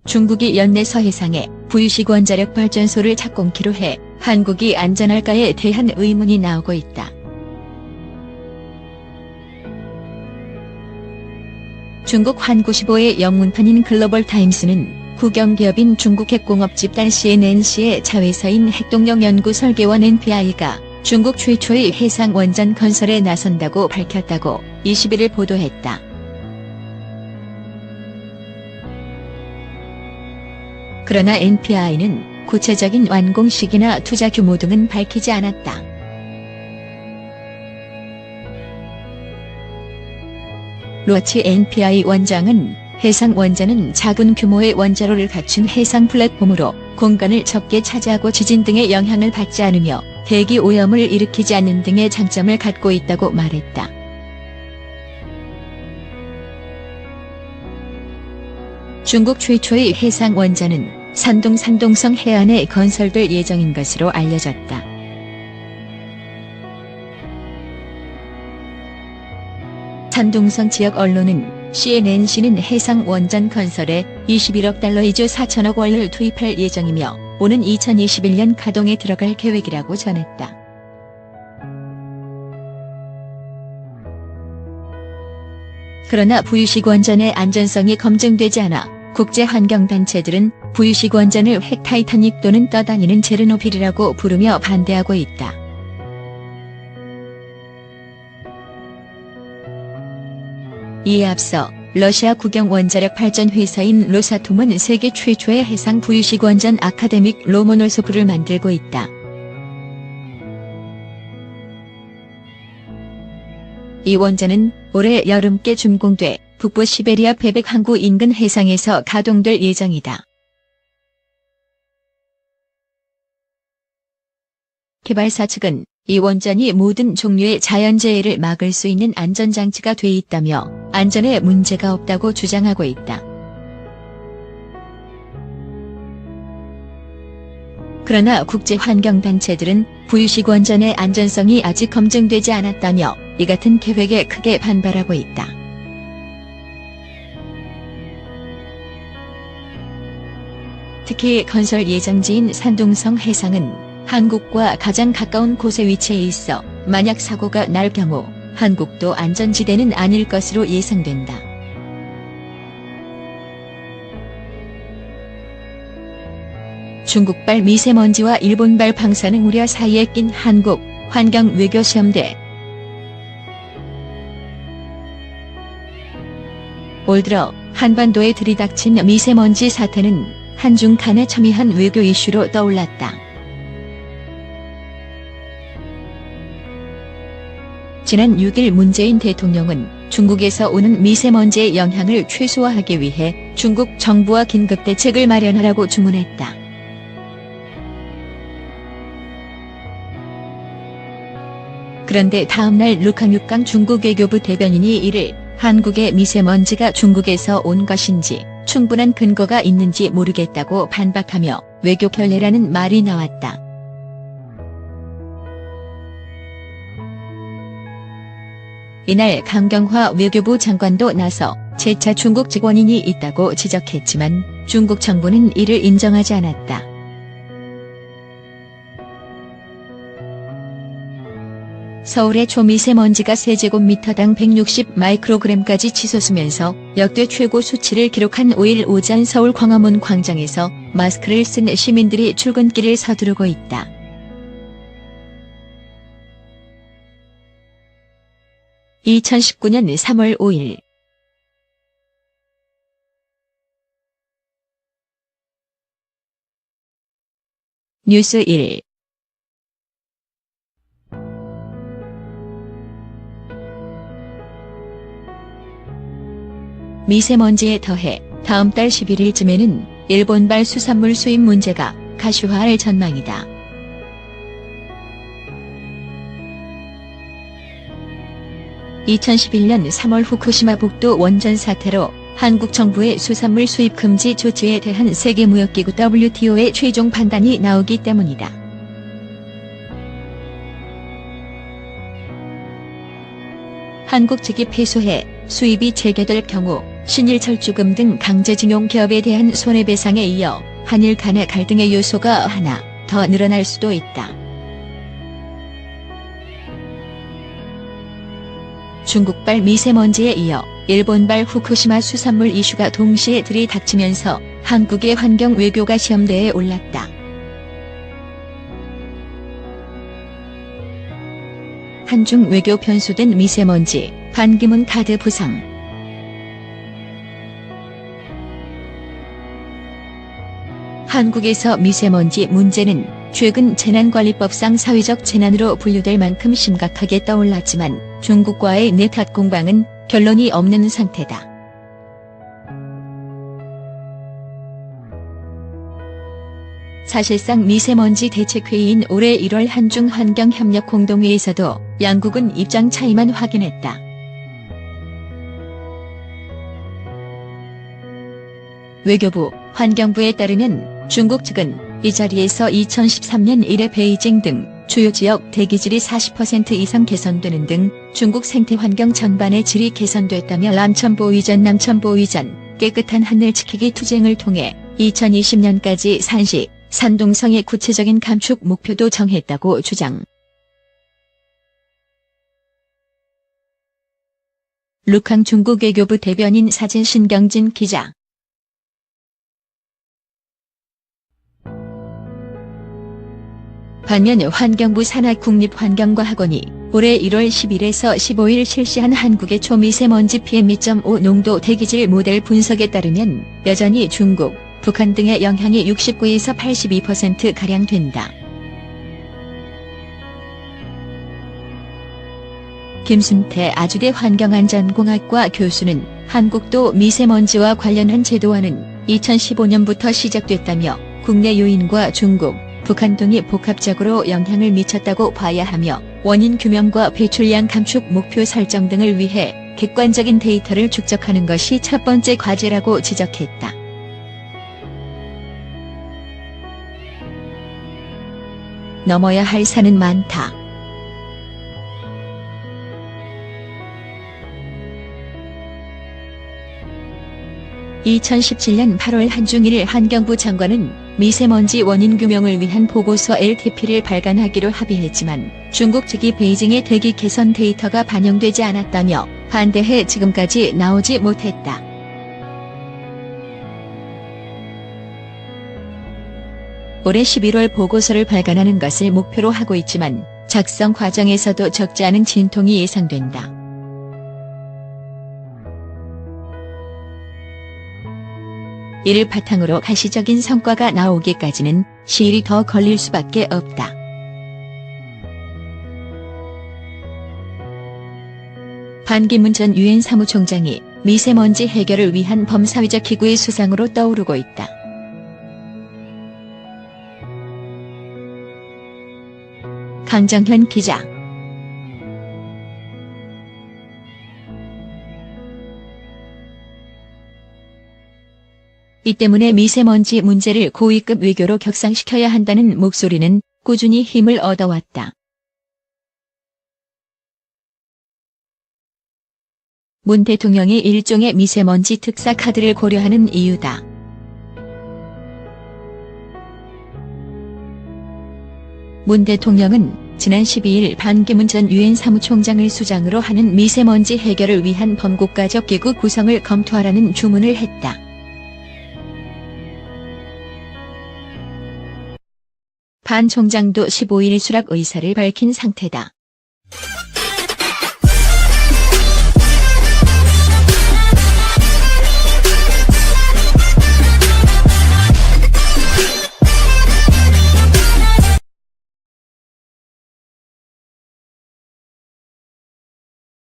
중국이 연내서 해상에 부유식 원자력 발전소를 착공키로 해 한국이 안전할까에 대한 의문이 나오고 있다. 중국 환구15의 영문판인 글로벌타임스는 국영기업인 중국 핵공업 집단 CNNC의 자회사인 핵동력연구 설계원 NPI가 중국 최초의 해상원전 건설에 나선다고 밝혔다고 21일 보도했다. 그러나 NPI는 구체적인 완공 시기나 투자 규모 등은 밝히지 않았다. 로치 NPI 원장은 해상 원전은 작은 규모의 원자로를 갖춘 해상 플랫폼으로 공간을 적게 차지하고 지진 등의 영향을 받지 않으며 대기 오염을 일으키지 않는 등의 장점을 갖고 있다고 말했다. 중국 최초의 해상 원전은 산둥성 해안에 건설될 예정인 것으로 알려졌다. 산둥성 지역 언론은 CNNC는 해상 원전 건설에 21억 달러 2조 4천억 원을 투입할 예정이며 오는 2021년 가동에 들어갈 계획이라고 전했다. 그러나 부유식 원전의 안전성이 검증되지 않아 국제환경단체들은 부유식 원전을 핵 타이타닉 또는 떠다니는 체르노빌이라고 부르며 반대하고 있다. 이에 앞서 러시아 국영 원자력 발전 회사인 로사톰은 세계 최초의 해상 부유식 원전 아카데믹 로모노소프를 만들고 있다. 이 원전은 올해 여름께 준공돼 북부 시베리아 베백 항구 인근 해상에서 가동될 예정이다. 개발사 측은 이 원전이 모든 종류의 자연재해를 막을 수 있는 안전장치가 돼 있다며 안전에 문제가 없다고 주장하고 있다. 그러나 국제환경단체들은 부유식 원전의 안전성이 아직 검증되지 않았다며 이 같은 계획에 크게 반발하고 있다. 특히 건설 예정지인 산둥성 해상은 한국과 가장 가까운 곳에 위치해 있어 만약 사고가 날 경우 한국도 안전지대는 아닐 것으로 예상된다. 중국발 미세먼지와 일본발 방사능 우려 사이에 낀 한국 환경외교시험대. 올 들어 한반도에 들이닥친 미세먼지 사태는 한중 간의 첨예한 외교 이슈로 떠올랐다. 지난 6일 문재인 대통령은 중국에서 오는 미세먼지의 영향을 최소화하기 위해 중국 정부와 긴급 대책을 마련하라고 주문했다. 그런데 다음날 룩항육강 중국 외교부 대변인이 이를 한국의 미세먼지가 중국에서 온 것인지 충분한 근거가 있는지 모르겠다고 반박하며 외교 결례라는 말이 나왔다. 이날 강경화 외교부 장관도 나서 재차 중국 직원인이 있다고 지적했지만 중국 정부는 이를 인정하지 않았다. 서울의 초미세먼지가 세제곱미터당 160 마이크로그램까지 치솟으면서 역대 최고 수치를 기록한 5일 오전 서울 광화문 광장에서 마스크를 쓴 시민들이 출근길을 서두르고 있다. (2019년 3월 5일) 뉴스 1. 미세먼지에 더해 다음 달 11일쯤에는 일본발 수산물 수입 문제가 가시화할 전망이다. (2011년 3월) 후쿠시마 북도 원전 사태로 한국 정부의 수산물 수입 금지 조치에 대한 세계무역기구 WTO의 최종 판단이 나오기 때문이다. 한국 측이 패소해 수입이 재개될 경우 신일철주금 등 강제징용 기업에 대한 손해배상에 이어 한일 간의 갈등의 요소가 하나 더 늘어날 수도 있다. 중국발 미세먼지에 이어 일본발 후쿠시마 수산물 이슈가 동시에 들이닥치면서 한국의 환경 외교가 시험대에 올랐다. 한중 외교 변수된 미세먼지, 반기문 카드 부상. 한국에서 미세먼지 문제는 최근 재난관리법상 사회적 재난으로 분류될 만큼 심각하게 떠올랐지만 중국과의 내탓 공방은 결론이 없는 상태다. 사실상 미세먼지 대책회의인 올해 1월 한중 환경협력 공동회의에서도 양국은 입장 차이만 확인했다. 외교부, 환경부에 따르면 중국 측은 이 자리에서 2013년 이래 베이징 등 주요 지역 대기질이 40% 이상 개선되는 등 중국 생태환경 전반의 질이 개선됐다며 남천보위전 깨끗한 하늘 지키기 투쟁을 통해 2020년까지 산시, 산동성의 구체적인 감축 목표도 정했다고 주장. 룩항 중국 외교부 대변인 사진 신경진 기자. 반면 환경부 산하국립환경과학원이 올해 1월 10일에서 15일 실시한 한국의 초미세먼지 PM2.5 농도 대기질 모델 분석에 따르면 여전히 중국, 북한 등의 영향이 69에서 82%가량 된다. 김순태 아주대 환경안전공학과 교수는 한국도 미세먼지와 관련한 제도화는 2015년부터 시작됐다며 국내 요인과 중국, 북한 등이 복합적으로 영향을 미쳤다고 봐야 하며 원인 규명과 배출량 감축 목표 설정 등을 위해 객관적인 데이터를 축적하는 것이 첫 번째 과제라고 지적했다. 넘어야 할 산은 많다. (2017년 8월) 한중일 환경부 장관은 미세먼지 원인 규명을 위한 보고서 LTP를 발간하기로 합의했지만 중국 측이 베이징의 대기 개선 데이터가 반영되지 않았다며 반대해 지금까지 나오지 못했다. 올해 11월 보고서를 발간하는 것을 목표로 하고 있지만 작성 과정에서도 적지 않은 진통이 예상된다. 이를 바탕으로 가시적인 성과가 나오기까지는 시일이 더 걸릴 수밖에 없다. 반기문 전 유엔 사무총장이 미세먼지 해결을 위한 범사회적 기구의 수상으로 떠오르고 있다. 강정현 기자. 이 때문에 미세먼지 문제를 고위급 외교로 격상시켜야 한다는 목소리는 꾸준히 힘을 얻어왔다. 문 대통령이 일종의 미세먼지 특사 카드를 고려하는 이유다. 문 대통령은 지난 12일 반기문 전 유엔 사무총장을 수장으로 하는 미세먼지 해결을 위한 범국가적 기구 구성을 검토하라는 주문을 했다. 반 총장도 15일 수락 의사를 밝힌 상태다.